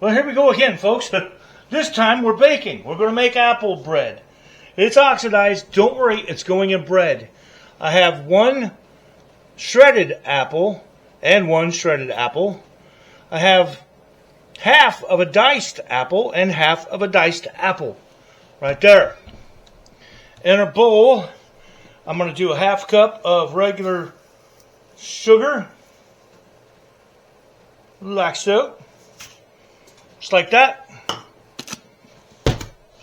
Well, here we go again, folks. This time we're baking. We're going to make apple bread. It's oxidized. Don't worry, it's going in bread. I have one shredded apple and one shredded apple. I have half of a diced apple and half of a diced apple. Right there. In a bowl, I'm going to do a half cup of regular sugar. Like so. Just like that.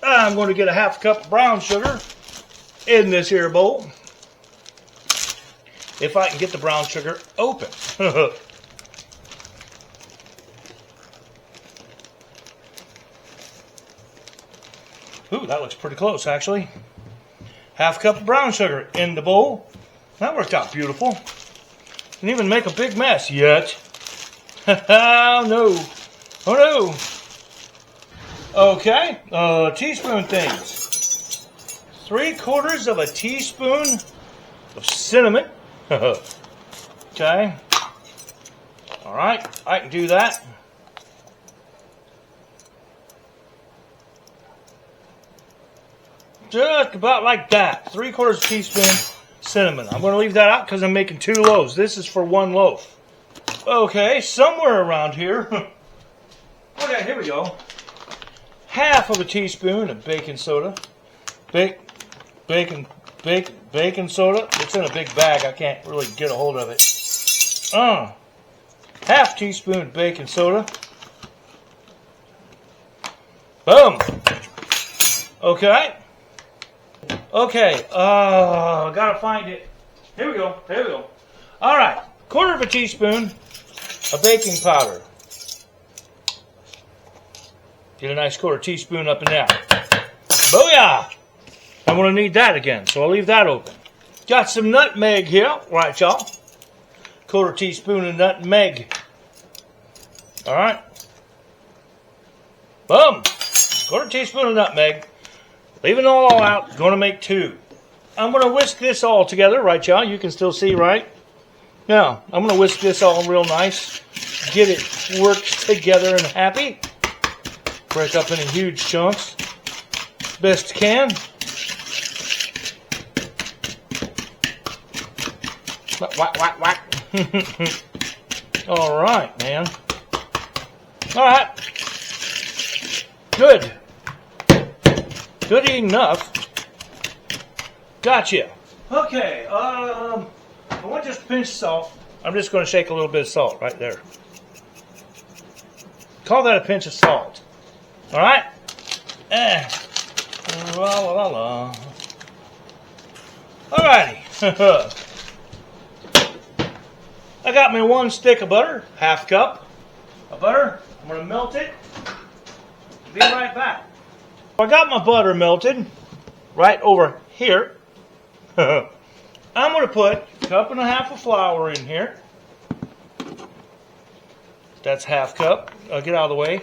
I'm going to get a half cup of brown sugar in this here bowl. If I can get the brown sugar open. Ooh, that looks pretty close actually. Half cup of brown sugar in the bowl. That worked out beautiful. Didn't even make a big mess yet. Oh no. Oh no. Okay, teaspoon things. 3/4 of a teaspoon of cinnamon. Okay. Alright, I can do that. Just about like that. 3/4 teaspoon cinnamon. I'm going to leave that out because I'm making 2 loaves. This is for 1 loaf. Okay, somewhere around here. Okay, here we go. Half of a teaspoon of baking soda. Baking soda. It's in a big bag. I can't really get a hold of it. Half teaspoon baking soda. Boom. Okay. Okay. Gotta find it. Here we go. Here we go. All right. 1/4 of a teaspoon of baking powder. Get a nice 1/4 teaspoon up in there. Booyah! I'm going to need that again, so I'll leave that open. Got some nutmeg here. Right, y'all. 1/4 teaspoon of nutmeg. Alright. Boom! 1/4 teaspoon of nutmeg. Leaving it all out. Going to make 2. I'm going to whisk this all together. Right, y'all? You can still see, right? Now, I'm going to whisk this all real nice. Get it worked together and happy. Break up into huge chunks. Best can. Whack, whack, whack. Alright, man. Alright. Good. Good enough. Gotcha. Okay, I want just a pinch of salt. I'm just going to shake a little bit of salt right there. Call that a pinch of salt. Alright? La la la la. Alrighty. I got me 1 stick of butter, half cup of butter. I'm going to melt it. Be right back. I got my butter melted right over here. I'm going to put 1.5 cups of flour in here. That's half cup. Get out of the way.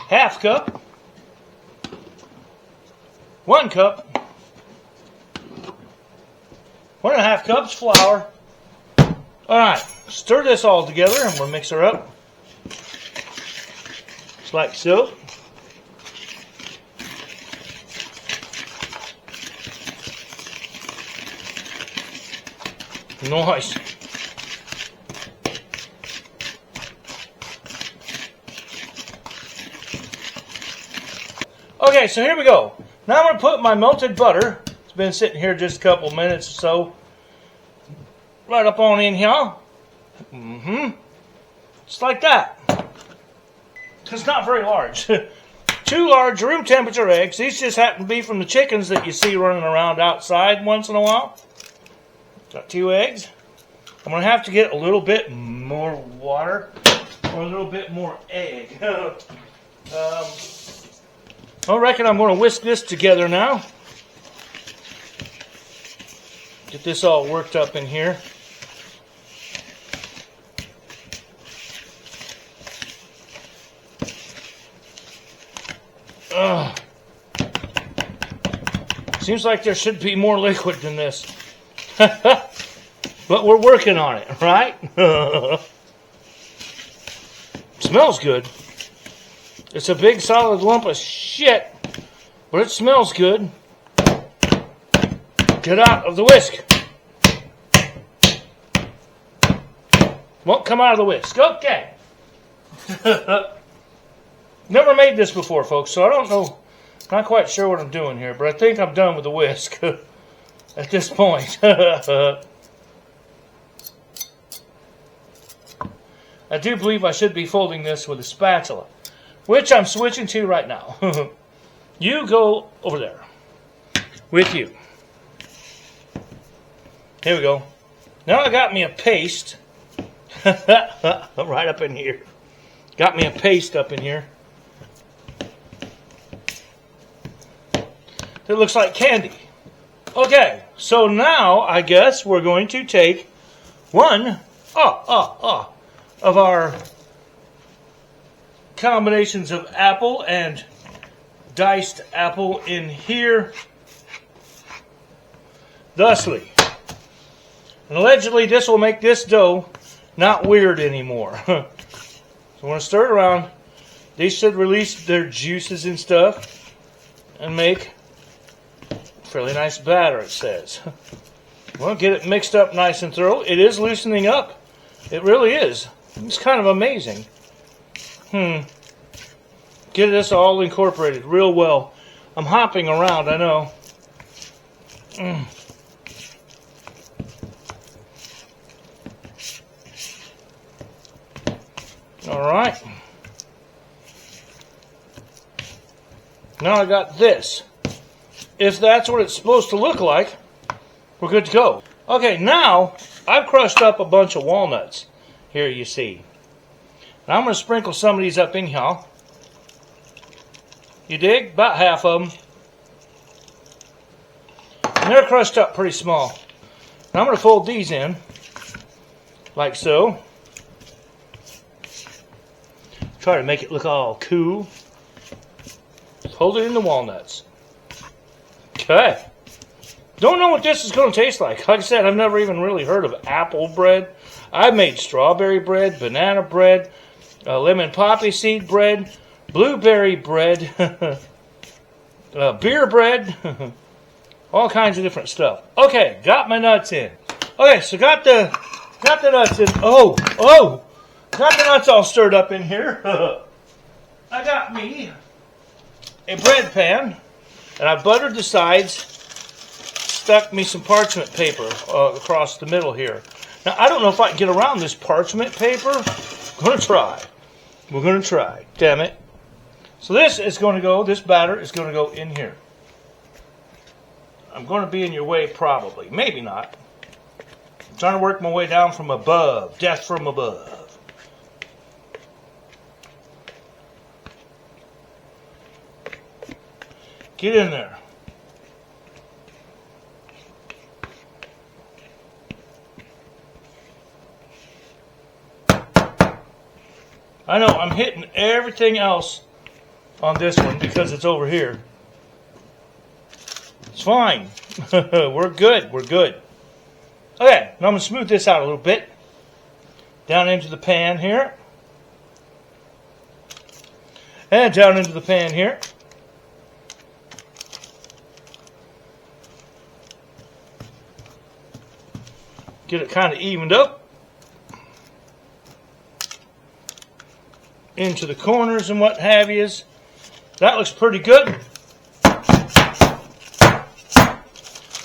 Half cup. 1 cup. 1.5 cups flour. Alright, stir this all together and we'll mix her up. Just like so. Nice. Okay, so here we go. Now I'm going to put my melted butter. It's been sitting here just a couple minutes or so. Right up on in here. Just like that. It's not very large. 2 large room temperature eggs. These just happen to be from the chickens that you see running around outside once in a while. Got 2 eggs. I'm going to have to get a little bit more water or a little bit more egg. I reckon I'm going to whisk this together now. Get this all worked up in here. Seems like there should be more liquid than this. But we're working on it, right? Smells good. It's a big solid lump of shit, but it smells good. Get out of the whisk. Won't come out of the whisk. Okay. Never made this before, folks, so I don't know. Not quite sure what I'm doing here, but I think I'm done with the whisk at this point. I do believe I should be folding this with a spatula, which I'm switching to right now. You go over there with you. Here we go. Now I got me a paste. Right up in here. Got me a paste up in here. It looks like candy. Okay, so now I guess we're going to take one of our combinations of apple and diced apple in here. Thusly. And allegedly this will make this dough not weird anymore. So I want to stir it around. These should release their juices and stuff and make a fairly nice batter, it says. Well, get it mixed up nice and thorough. It is loosening up. It really is. It's kind of amazing. Get this all incorporated real well. I'm hopping around, I know. Alright. Now I got this. If that's what it's supposed to look like, we're good to go. Okay, now I've crushed up a bunch of walnuts. Here you see. Now I'm going to sprinkle some of these up in here. You dig? About half of them. And they're crushed up pretty small. Now I'm going to fold these in. Like so. Try to make it look all cool. Hold it in the walnuts. Okay. Don't know what this is going to taste like. Like I said, I've never even really heard of apple bread. I've made strawberry bread, banana bread, lemon poppy seed bread, blueberry bread, beer bread, all kinds of different stuff. Okay, got my nuts in. Okay, so got the nuts in. Got the nuts all stirred up in here. I got me a bread pan, and I buttered the sides, stuck me some parchment paper across the middle here. Now, I don't know if I can get around this parchment paper. I'm going to try. We're going to try. Damn it. So this batter is going to go in here. I'm going to be in your way probably. Maybe not. I'm trying to work my way down from above. Death from above. Get in there. I know, I'm hitting everything else on this one because it's over here. It's fine. We're good. We're good. Okay, now I'm going to smooth this out a little bit. Down into the pan here. And down into the pan here. Get it kind of evened up. Into the corners and what have yous. That looks pretty good.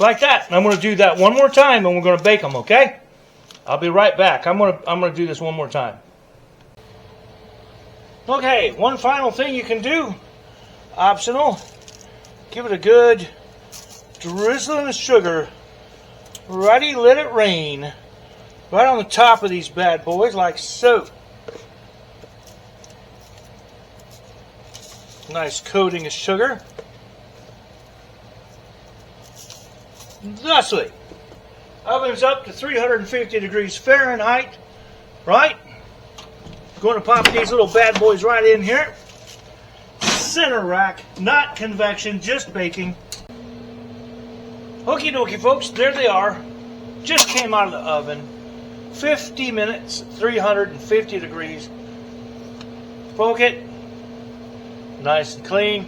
Like that. And I'm going to do that one more time and we're going to bake them, okay? I'll be right back. I'm going to do this one more time. Okay, one final thing you can do. Optional. Give it a good drizzling of sugar. Righty, let it rain. Right on the top of these bad boys, like so. Nice coating of sugar. Thusly. Oven's up to 350 degrees Fahrenheit. Right? Going to pop these little bad boys right in here. Center rack, not convection, just baking. Okie dokie, folks, there they are. Just came out of the oven. 50 minutes, 350 degrees. poke it. Nice and clean.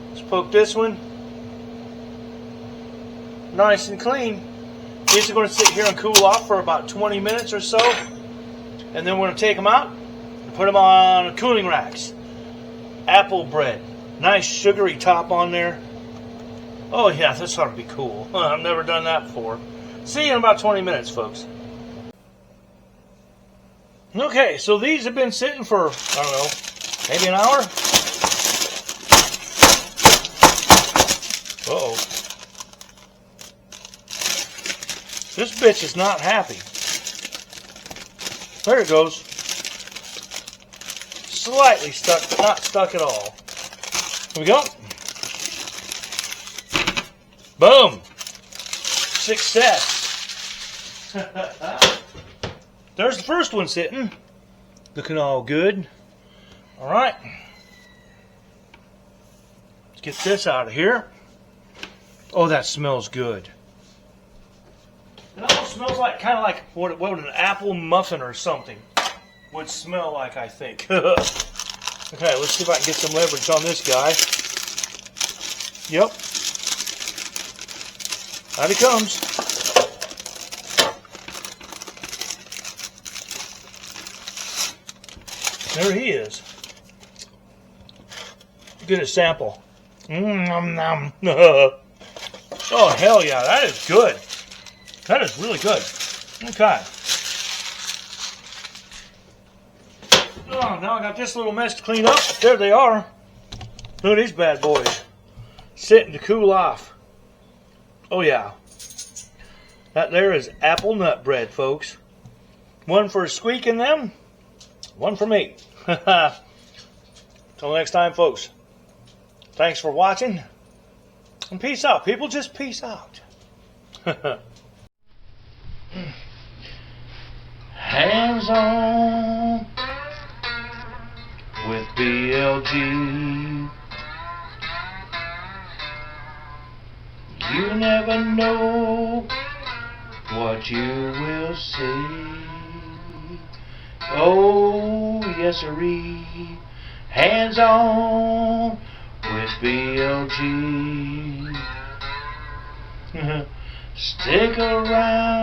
Let's poke this one. Nice and clean. These are going to sit here and cool off for about 20 minutes or so. And then we're going to take them out and put them on cooling racks. Apple bread. Nice sugary top on there. Oh yeah, this ought to be cool. I've never done that before. See you in about 20 minutes, folks. Okay, so these have been sitting for, I don't know, maybe an hour? Uh-oh. This bitch is not happy. There it goes. Slightly stuck, not stuck at all. Here we go. Boom. Success. There's the first one sitting. Looking all good. All right. Let's get this out of here. Oh, that smells good. It almost smells like, kind of like what would an apple muffin or something would smell like, I think. Okay, let's see if I can get some leverage on this guy. Yep. Out he comes. There he is. Get a sample. Nom. Oh, hell yeah, that is good. That is really good. Okay. Oh, now I got this little mess to clean up. There they are. Look at these bad boys. Sitting to cool off. Oh yeah. That there is apple nut bread, folks. One for Squeak and them. One for me. Till next time, folks. Thanks for watching. And peace out, people. Just peace out. Hands on with BLG. You never know what you will see. Oh, yes sirree. Hands on with BLG. Stick around.